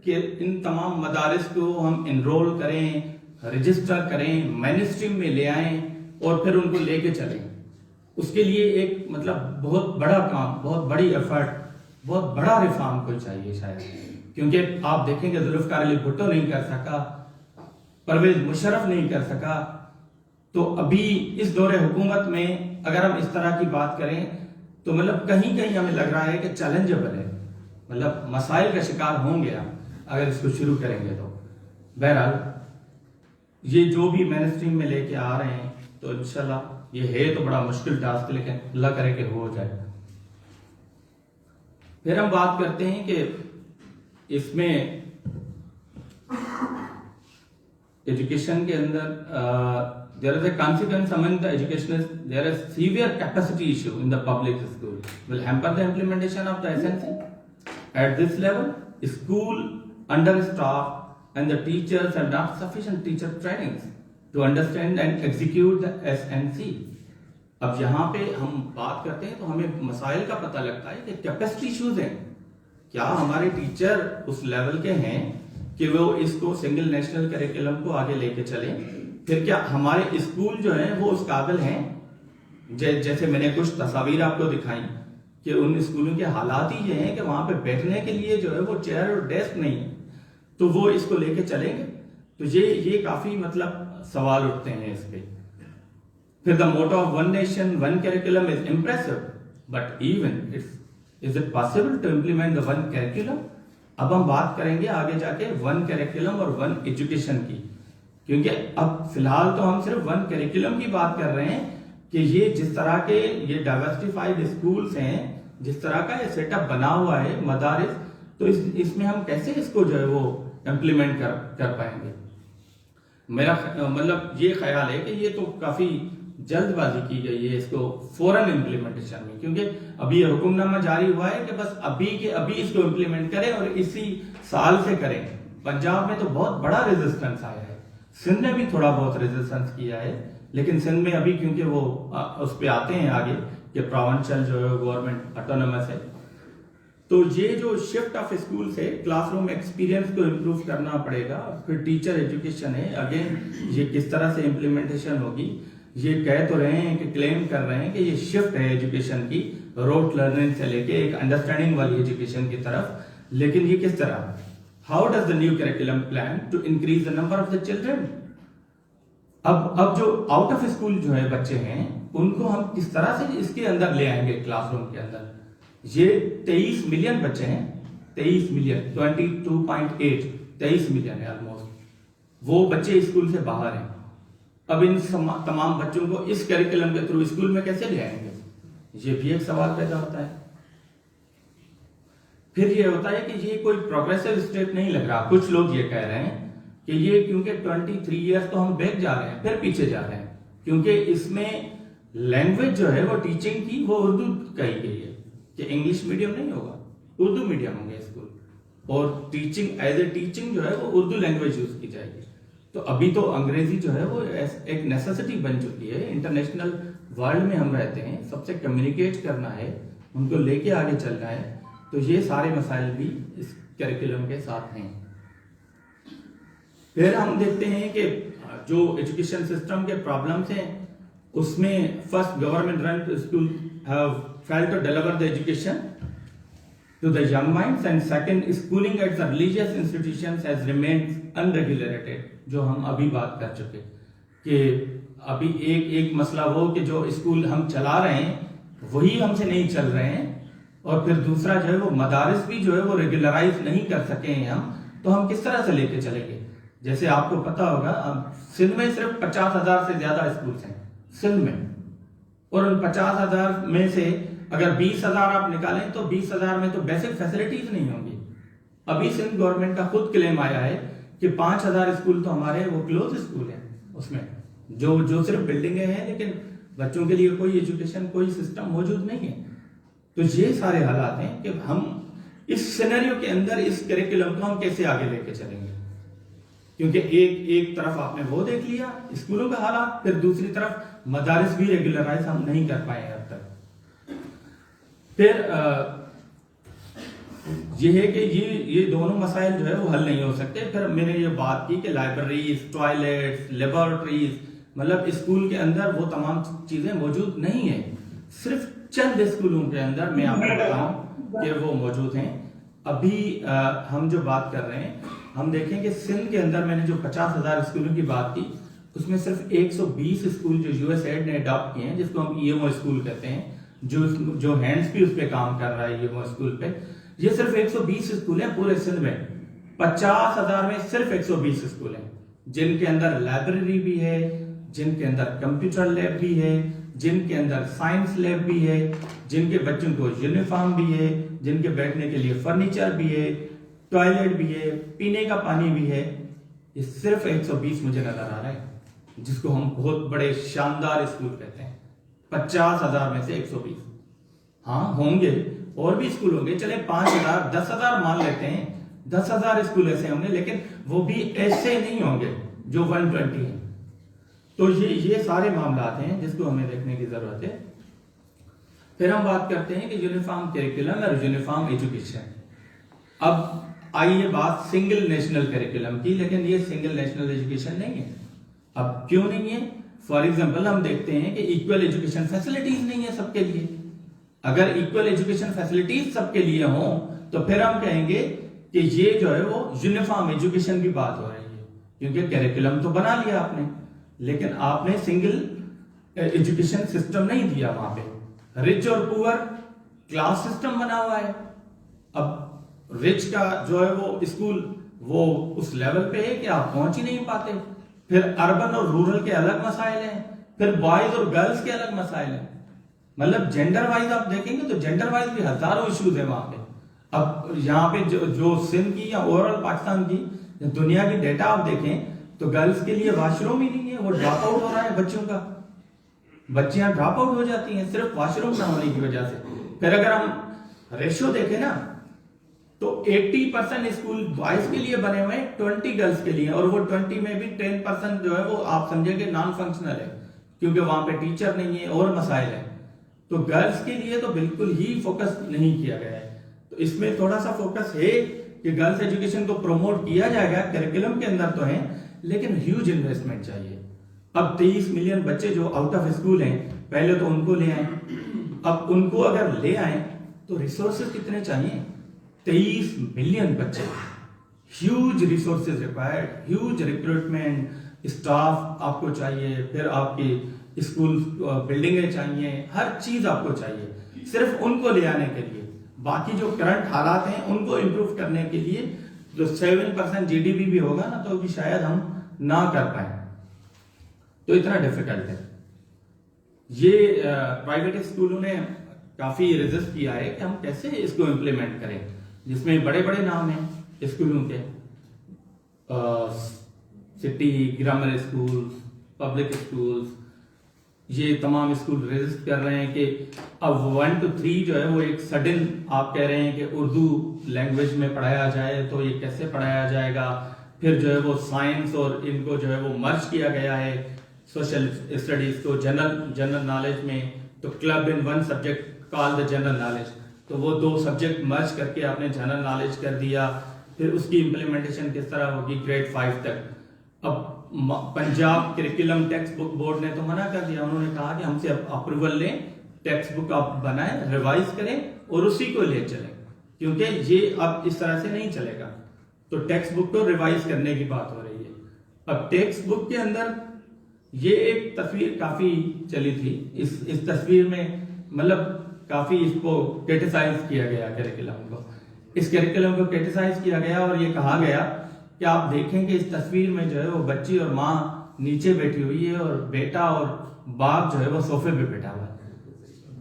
कि इन तमाम मदारिस को हम इनरोल करें, रजिस्टर करें, मेनस्ट्रीम में ले आएं और फिर उनको लेके चलें। उसके लिए एक मतलब बहुत बड़ा काम, बहुत बड़ी एफर्ट, बहुत बड़ा रिफॉर्म कोई चाहिए शायद, क्योंकि आप देखेंगे जुल्फ़िकार अली भुट्टो नहीं कर सका, परवेज मुशर्रफ नहीं कर सका। तो अभी इस दौरे हुकूमत में अगर हम इस तरह की बात करें तो मतलब कहीं कहीं हमें लग रहा है कि चैलेंजेबल है, मतलब मसाइल का शिकार होंगे हम अगर इसको शुरू करेंगे तो। बहरहाल ये जो भी मेन स्ट्रीम में लेके आ रहे हैं तो इंशाल्लाह ये है तो बड़ा मुश्किल टास्क, लेकिन अल्लाह करे कि हो जाए। फिर हम बात करते हैं कि इसमें एजुकेशन के अंदर there is a consequence among the educationists. There is severe capacity issue in the public school. Will hamper the implementation of the SNC. At this level, school understaffed and the teachers have not sufficient teacher trainings to understand and execute the SNC. अब यहाँ पे हम बात करते हैं तो हमें मसाइल का पता लगता है कि कैपेसिटी इश्यूज हैं। क्या हमारे टीचर उस लेवल के हैं कि वो इसको सिंगल नेशनल करिकुलम को आगे लेके चलें? फिर क्या हमारे स्कूल जो है वो उस काबिल हैं? जैसे मैंने कुछ तस्वीर आपको दिखाई कि उन स्कूलों के हालात ही ये हैं कि वहां पे बैठने के लिए जो है वो चेयर और डेस्क नहीं है, तो वो इसको लेके चलेंगे? तो ये काफी मतलब सवाल उठते हैं इस पे। फिर the motto of one nation one curriculum is impressive, but even is it possible to implement the one curriculum? अब हम बात करेंगे आगे जाके वन करिकुलम और वन एजुकेशन की, क्योंकि अब फिलहाल तो हम सिर्फ वन करिकुलम की बात कर रहे हैं कि ये जिस तरह के ये डाइवर्सिफाइड स्कूल्स हैं, जिस तरह का ये सेटअप बना हुआ है मदारिस, तो इसमें हम कैसे इसको जो है वो इम्प्लीमेंट कर पाएंगे? मेरा मतलब ये ख्याल है कि ये तो काफी जल्दबाजी की गई है इसको फौरन इम्प्लीमेंटेशन में, क्योंकि अभी ये हुक्मनामा जारी हुआ है कि बस अभी के अभी इसको इम्प्लीमेंट करें और इसी साल से करें। पंजाब में तो बहुत बड़ा रेजिस्टेंस आया है, सिंध ने भी थोड़ा बहुत रेजिस्टेंस किया है, लेकिन सिंध में अभी क्योंकि वो उस पे आते हैं आगे कि प्रोविंशियल जो है गवर्नमेंट ऑटोनोमस है, तो ये जो शिफ्ट ऑफ स्कूल से क्लासरूम एक्सपीरियंस को इम्प्रूव करना पड़ेगा। फिर टीचर एजुकेशन है, अगेन ये किस तरह से इम्प्लीमेंटेशन होगी? ये कह तो रहे हैं कि क्लेम कर रहे हैं कि ये शिफ्ट है एजुकेशन की, रोट लर्निंग से लेके एक अंडरस्टैंडिंग वाली एजुकेशन की तरफ, लेकिन ये किस तरह? How does the new curriculum plan to increase the number of the children? अब जो आउट ऑफ स्कूल जो है बच्चे हैं उनको हम किस तरह से इसके अंदर ले आएंगे क्लासरूम के अंदर? ये 23 मिलियन बच्चे हैं, 23 मिलियन 22.8 23 मिलियन है ऑलमोस्ट, वो बच्चे स्कूल से बाहर हैं। अब इन तमाम बच्चों को इस करिकुलम के थ्रू स्कूल में कैसे ले आएंगे? ये भी एक सवाल पैदा होता है। फिर ये होता है कि ये कोई प्रोग्रेसिव स्टेप नहीं लग रहा। कुछ लोग ये कह रहे हैं कि ये क्योंकि 23 इयर्स तो हम बैक जा रहे हैं, फिर पीछे जा रहे हैं, क्योंकि इसमें लैंग्वेज जो है वो टीचिंग की वो उर्दू कही गई है कि इंग्लिश मीडियम नहीं होगा, उर्दू मीडियम होंगे स्कूल, और टीचिंग एज ए टीचिंग जो है वो उर्दू लैंग्वेज यूज की जाएगी। तो अभी तो अंग्रेजी जो है वो एक नेसेसिटी बन चुकी है। इंटरनेशनल वर्ल्ड में हम रहते हैं, सबसे कम्युनिकेट करना है, उनको लेके आगे चलना है, तो ये सारे मसाइल भी इस करिकुलम के साथ हैं। फिर हम देखते हैं कि जो एजुकेशन सिस्टम के प्रॉब्लम्स हैं उसमें first government run school have failed to deliver the education to the young minds, and second schooling at the religious institutions has remained unregulated, जो हम अभी बात कर चुके कि अभी एक मसला वो कि जो स्कूल हम चला रहे हैं वही हमसे नहीं चल रहे हैं, और फिर दूसरा जो है वो मदारिस भी जो है वो रेगुलराइज नहीं कर सके हैं हम, तो हम किस तरह से लेके चलेंगे? जैसे आपको पता होगा सिंध में सिर्फ 50,000 से ज्यादा स्कूल हैं सिंध में, और उन 50,000 में से अगर 20,000 आप निकालें तो 20,000 में तो बेसिक फैसिलिटीज नहीं होंगी। अभी सिंध गवर्नमेंट का खुद क्लेम आया है कि 5,000 स्कूल तो हमारे वो क्लोज स्कूल हैं, उसमें जो सिर्फ बिल्डिंगें हैं, लेकिन बच्चों के लिए कोई एजुकेशन, कोई सिस्टम मौजूद नहीं है। तो ये सारे हालात हैं कि हम इस सिनेरियो के अंदर इस करिकुलम को हम कैसे आगे लेके चलेंगे, क्योंकि एक तरफ आपने वो देख लिया स्कूलों का हालात, फिर दूसरी तरफ मदारिस भी रेगुलराइज हम नहीं कर पाए अब तक। फिर ये है कि ये दोनों मसाइल जो है वो हल नहीं हो सकते। फिर मैंने ये बात की कि लाइब्रेरीज, टॉयलेट्स, लेबोरेटरीज, मतलब स्कूल के अंदर वो तमाम चीजें मौजूद नहीं है। सिर्फ चंद स्कूलों के अंदर मैं आपको बताऊं कि वो मौजूद हैं। अभी हम जो बात कर रहे हैं, हम देखें कि सिंध के अंदर मैंने जो 50,000 स्कूलों की बात की, उसमें सिर्फ 120 स्कूल जो यूएसएड ने अडॉप्ट किए हैं, जिसको हम ईएमओ स्कूल कहते हैं, जो हैंड्स भी उस पर काम कर रहा है ईएमओ स्कूल पे, ये सिर्फ 120 स्कूल हैं पूरे सिंध में। 50,000 में सिर्फ 120 स्कूल हैं, जिनके अंदर लाइब्रेरी भी है, जिनके अंदर कंप्यूटर लैब भी है, जिनके अंदर साइंस लैब भी है, जिनके बच्चों को यूनिफॉर्म भी है, जिनके बैठने के लिए फर्नीचर भी है, टॉयलेट भी है, पीने का पानी भी है। ये सिर्फ 120 मुझे नजर आ रहा है, जिसको हम बहुत बड़े शानदार स्कूल कहते हैं। 50,000 में से 120। हाँ, होंगे और भी स्कूल होंगे, चले 5,000, 10,000 मान लेते हैं, 10,000 स्कूल ऐसे होंगे, लेकिन वो भी ऐसे नहीं होंगे जो 120 है। तो ये सारे मामला हैं जिसको हमें देखने की जरूरत है। फिर हम बात करते हैं कि यूनिफॉर्म करिकुलम और यूनिफॉर्म एजुकेशन। अब आई ये बात सिंगल नेशनल करिकुलम की, लेकिन ये सिंगल नेशनल एजुकेशन नहीं है। अब क्यों नहीं है? फॉर एग्जाम्पल हम देखते हैं कि इक्वल एजुकेशन फैसिलिटीज नहीं है सबके लिए। अगर इक्वल एजुकेशन फैसिलिटीज सबके लिए हो तो फिर हम कहेंगे कि ये जो है वो यूनिफॉर्म एजुकेशन की बात हो रही है, क्योंकि करिकुलम तो बना लिया आपने, लेकिन आपने सिंगल एजुकेशन सिस्टम नहीं दिया। वहां पे रिच और पुअर क्लास सिस्टम बना हुआ है। अब रिच का जो है वो स्कूल वो उस लेवल पे है कि आप पहुंच ही नहीं पाते। फिर अर्बन और रूरल के अलग मसाइल हैं, फिर बॉयज और गर्ल्स के अलग मसाइल हैं। मतलब जेंडर वाइज आप देखेंगे तो जेंडर वाइज भी हजारों इश्यूज है वहां पे। अब यहाँ पे जो सिंध की या ओवरऑल पाकिस्तान की दुनिया की डेटा आप देखें तो गर्ल्स के लिए वॉशरूम ही नहीं है, वो ड्रॉप आउट हो रहा है बच्चों का, बच्चियां ड्रॉप आउट हो जाती हैं सिर्फ वॉशरूम ना होने की वजह से। फिर अगर हम रेशियो देखें ना तो 80% स्कूल बॉयज के लिए बने हुए हैं, 20 गर्ल्स के लिए, और वो 20 में भी 10% जो है वो आप समझेंगे नॉन फंक्शनल है, क्योंकि वहां पे टीचर नहीं है और मसाइल है। तो गर्ल्स के लिए तो बिल्कुल ही फोकस नहीं किया गया है। तो इसमें थोड़ा सा फोकस है कि गर्ल्स एजुकेशन को प्रमोट किया जाएगा, करिकुलम के अंदर तो है, लेकिन ह्यूज इन्वेस्टमेंट चाहिए। अब 23 मिलियन बच्चे जो आउट ऑफ स्कूल हैं, पहले तो उनको ले आए। अब उनको अगर ले आए तो रिसोर्सेज कितने चाहिए? 23 मिलियन बच्चे, huge resources required, huge recruitment, staff आपको चाहिए, फिर आपकी स्कूल बिल्डिंगें चाहिए, हर चीज आपको चाहिए सिर्फ उनको ले आने के लिए। बाकी जो करंट हालात हैं उनको इंप्रूव करने के लिए जो 7% जीडीपी भी होगा ना, तो भी शायद हम ना कर पाए। तो इतना डिफिकल्ट है। ये प्राइवेट स्कूलों ने काफी रेजिस्ट किया है कि हम कैसे इसको इम्प्लीमेंट करें, जिसमें बड़े बड़े नाम हैं स्कूलों के, city grammar school, public schools, ये तमाम स्कूल रेजिस्ट कर रहे हैं कि अब 1 to 3 जो है वो एक सडन आप कह रहे हैं कि उर्दू लैंग्वेज में पढ़ाया जाए, तो ये कैसे पढ़ाया जाएगा। फिर जो है वो साइंस और इनको जो है वो मर्ज किया गया है, सोशल स्टडीज को जनरल नॉलेज में, तो club in one subject called the general knowledge, तो वो 2 सब्जेक्ट मर्ज करके आपने जनरल नॉलेज कर दिया। फिर उसकी इम्प्लीमेंटेशन किस तरह होगी ग्रेड 5 तक। अब Punjab curriculum text book board ने तो मना कर दिया, उन्होंने कहा कि हमसे अप्रूवल लें, टेक्स्ट बुक आप बनाएं, रिवाइज करें और उसी को ले चलें, क्योंकि ये अब इस तरह से नहीं चलेगा। तो टेक्स्ट बुक को रिवाइज करने की बात हो रही है। अब टेक्स्ट बुक के अंदर ये एक तस्वीर काफी चली थी, इस तस्वीर में मतलब काफी इसको क्रिटिसाइज किया गया करिकुलम को, इस करिकुलम को क्रिटिसाइज किया गया और ये कहा गया कि आप देखें कि इस तस्वीर में जो है वो बच्ची और माँ नीचे बैठी हुई है और बेटा और बाप जो है वो सोफे पे बैठा हुआ है।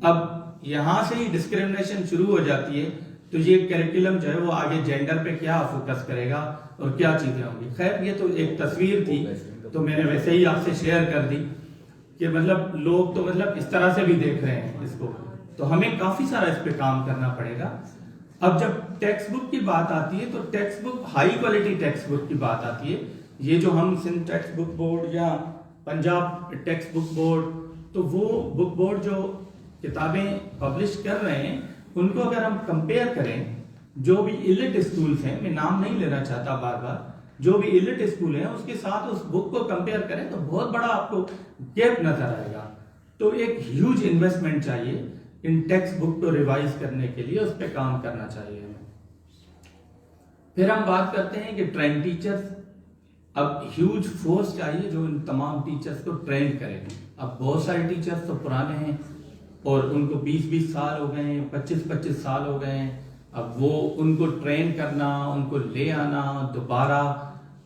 अब यहाँ से ही डिस्क्रिमिनेशन शुरू हो जाती है, तो ये करिकुलम जो है वो आगे जेंडर पे क्या फोकस करेगा और क्या चीजें होंगी। खैर ये तो एक तस्वीर थी, तो मैंने वैसे ही आपसे शेयर कर दी कि मतलब लोग तो मतलब इस तरह से भी देख रहे हैं इसको, तो हमें काफी सारा इस पे काम करना पड़ेगा। अब जब टेक्स्ट बुक की बात आती है, तो text book, high quality text book की बात आती है, ये जो हम सिंध टेक्स्ट बुक बोर्ड या पंजाब टेक्स्ट बुक बोर्ड, तो वो बुक बोर्ड जो किताबें पब्लिश कर रहे हैं उनको अगर हम कंपेयर करें, जो भी इलिट स्कूल्स हैं, मैं नाम नहीं लेना चाहता बार बार, जो भी इलिट स्कूल हैं उसके साथ उस बुक को कंपेयर करें तो बहुत बड़ा आपको गैप नजर आएगा। तो एक ह्यूज इन्वेस्टमेंट चाहिए इन टेक्स्ट बुक को रिवाइज करने के लिए, उस पर काम करना चाहिए हमें। फिर हम बात करते हैं कि ट्रेन टीचर्स, अब ह्यूज फोर्स चाहिए जो इन तमाम टीचर्स को ट्रेन करें। अब बहुत सारे टीचर्स तो पुराने हैं और उनको 20-20 साल हो गए हैं, 25-25 साल हो गए हैं। अब वो उनको ट्रेन करना, उनको ले आना दोबारा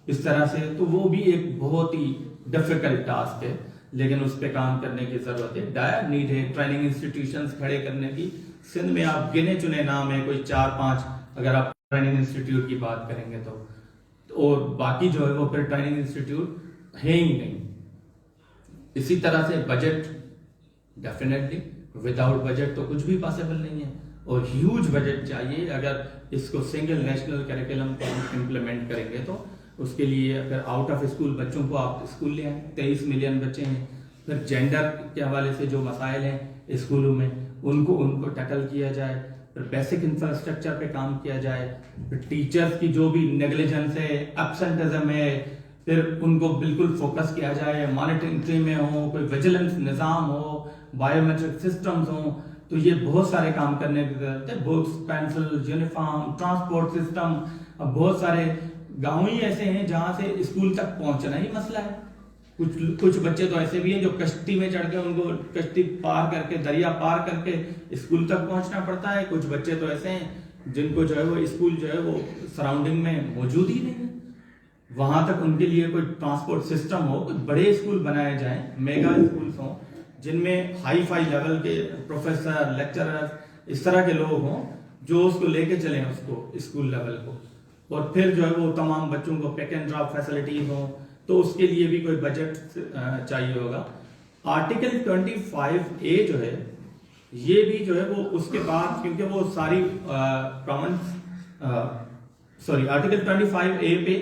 इस तरह से, तो वो भी एक बहुत ही डिफिकल्ट टास्क है, लेकिन उस पर काम करने की जरूरत है। डायर नीड है ट्रेनिंग इंस्टीट्यूशंस खड़े करने की। सिंध में आप गिने चुने नाम है, कोई 4-5 अगर आप ट्रेनिंग इंस्टीट्यूट की बात करेंगे तो, और बाकी जो है वो फिर ट्रेनिंग इंस्टीट्यूट है ही नहीं। इसी तरह से बजट, डेफिनेटली विदाउट बजट तो कुछ भी पॉसिबल नहीं है, और ह्यूज बजट चाहिए अगर इसको सिंगल नेशनल करिकुलम को इम्प्लीमेंट करेंगे। तो उसके लिए अगर आउट ऑफ स्कूल बच्चों को आप स्कूल ले आए, 23 मिलियन बच्चे हैं, फिर जेंडर के हवाले से जो मसाइल हैं स्कूलों में उनको टैकल किया जाए, फिर बेसिक इंफ्रास्ट्रक्चर पे काम किया जाए, फिर टीचर्स की जो भी नेग्लिजेंस है, एब्सेंटिज्म है, फिर उनको बिल्कुल फोकस किया जाए, मॉनिटरिंग में हो, कोई विजिलेंस निज़ाम हो, बायोमेट्रिक सिस्टम्स हो। तो ये बहुत सारे काम करने की जरूरत है। Books, pencil, uniform, transport system. अब बहुत सारे गांव ही ऐसे हैं जहां से स्कूल तक पहुंचना ही मसला है। कुछ बच्चे तो ऐसे भी हैं जो कश्ती में चढ़ के, उनको कश्ती पार करके, दरिया पार करके स्कूल तक पहुंचना पड़ता है। कुछ बच्चे तो ऐसे हैं जिनको जो है वो स्कूल जो है वो सराउंडिंग में मौजूद ही नहीं है, वहां तक उनके लिए कोई ट्रांसपोर्ट सिस्टम हो। कुछ बड़े स्कूल बनाए जाएं, मेगा स्कूल्स हों, जिनमें हाई फाई लेवल के प्रोफेसर, लेक्चरर, इस तरह के लोग हों जो उसको लेके चलें उसको स्कूल लेवल को, और फिर जो है वो तमाम बच्चों को पिक एंड ड्रॉप फैसिलिटीज हों। तो उसके लिए भी कोई बजट चाहिए होगा। आर्टिकल 25A जो है, ये भी जो है वो उसके बाद, क्योंकि वो सारी आर्टिकल 25A पे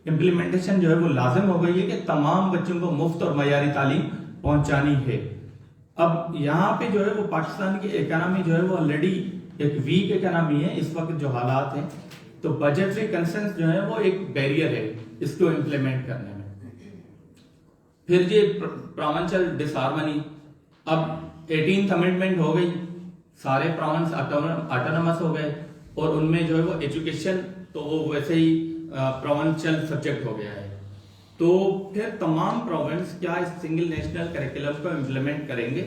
इम्प्लीमेंटेशन जो है वो लाजिम हो गई है कि तमाम बच्चों को मुफ्त और मयारी तालीम पहुंचानी है। अब यहाँ पे जो है वो पाकिस्तान की इकोनॉमी जो है वो ऑलरेडी एक वीक इकोनॉमी है इस वक्त जो हालात हैं, तो बजटरी कंसेंस जो है वो एक बैरियर है इसको इम्प्लीमेंट करने में। फिर ये प्रोविंशियल डिसहार्मनी, अब 18th अमेंडमेंट हो गई, सारे प्रोविंस ऑटोनमस हो गए, और उनमें जो है वो एजुकेशन तो वो वैसे ही प्रोविंशियल सब्जेक्ट हो गया है। तो फिर तमाम प्रोविंस क्या इस सिंगल नेशनल करिकुलम को इम्प्लीमेंट करेंगे?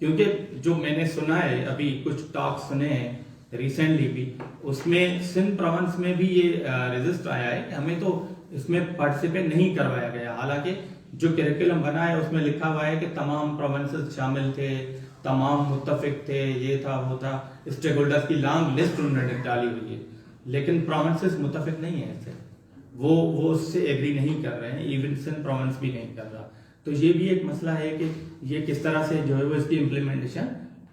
क्योंकि जो मैंने सुना है, अभी कुछ टॉक सुने हैं रिसेंटली भी, उसमें सिंध प्रोविंस में भी ये रजिस्ट आया है कि हमें तो इसमें पार्टिसिपेट नहीं करवाया गया। हालांकि जो करिकुलम बना है उसमें लिखा हुआ है कि तमाम प्रोविंसेस शामिल थे, तमाम मुत्तफिक थे, ये था वो था, स्टेक होल्डर्स की लॉन्ग लिस्ट उन्होंने डाली हुई है, लेकिन प्रोविंसेस मुत्तफिक नहीं है इससे, वो उससे एग्री नहीं कर रहे हैं, इवन सिंध प्रोविंस भी नहीं कर रहा। तो ये भी एक मसला है कि ये किस तरह से जो है वो इसकी इम्प्लीमेंटेशन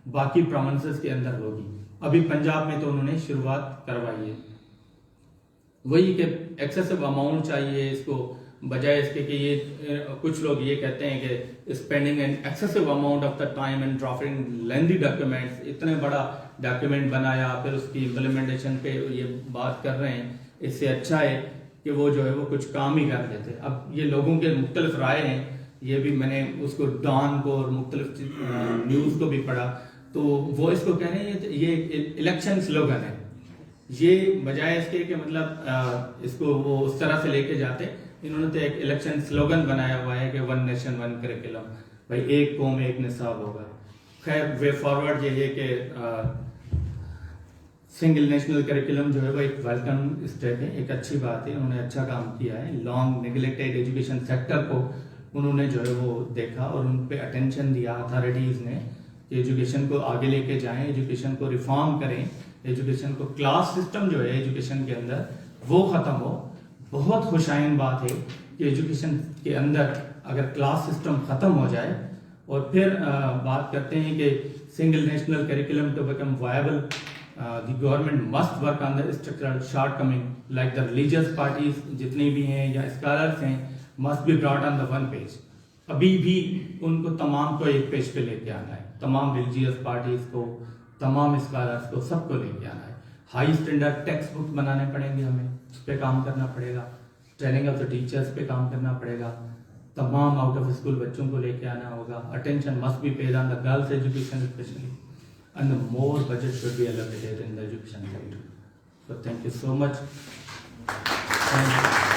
बाकी प्रोविंसेस के अंदर होगी। अभी पंजाब में तो उन्होंने शुरुआत करवाई है, वही कि एक्सेसिव अमाउंट चाहिए इसको, बजाय इसके कि ये कुछ लोग ये कहते हैं कि spending an excessive amount of the time and drafting lengthy documents, इतने बड़ा डॉक्यूमेंट बनाया फिर उसकी इम्प्लीमेंटेशन पे ये बात कर रहे हैं, इससे अच्छा है कि वो जो है वो कुछ काम ही कर लेते। अब ये लोगों के मुख्तलिफ राय हैं, ये भी मैंने उसको डॉन को और मुख्तलिफ न्यूज़ को भी पढ़ा, तो वो इसको कह रहे हैं ये इलेक्शन स्लोगन है, ये बजाय इसके कि मतलब इसको वो उस तरह से लेके जाते, इन्होंने तो एक इलेक्शन स्लोगन बनाया हुआ है कि वन नेशन वन करिकुलम, भाई एक कौम एक निसाब होगा। खैर वे फॉरवर्ड ये है कि सिंगल नेशनल करिकुलम जो है वो एक वेलकम स्टेप है, एक अच्छी बात है, उन्होंने अच्छा काम किया है। लॉन्ग नेग्लेक्टेड एजुकेशन सेक्टर को उन्होंने जो है वो देखा और उन पे अटेंशन दिया अथॉरिटीज़ ने, कि एजुकेशन को आगे लेके जाएं, एजुकेशन को रिफॉर्म करें, एजुकेशन को, क्लास सिस्टम जो है एजुकेशन के अंदर वो ख़त्म हो। बहुत खुशाइन बात है कि एजुकेशन के अंदर अगर क्लास सिस्टम ख़त्म हो जाए और फिर बात करते हैं कि single national curriculum to become viable, the government must work on the structural shortcoming like the religious parties जितनी भी हैं या स्कॉलर्स हैं must be brought on the one page. अभी भी उनको तमाम को एक पेज पे लेके आना है, तमाम रिलीजियस पार्टीज को, तमाम स्कॉलर्स को, सबको लेके आना है। हाई स्टैंडर्ड टेक्स्ट बुक बनाने पड़ेंगे, हमें उस पर काम करना पड़ेगा, ट्रेनिंग ऑफ द टीचर्स पे काम करना पड़ेगा, तमाम आउट ऑफ स्कूल बच्चों को लेके आना होगा। Attention must be paid on the girls education specially, and the more budget should be allocated in the education sector. So thank you so much. Thank you.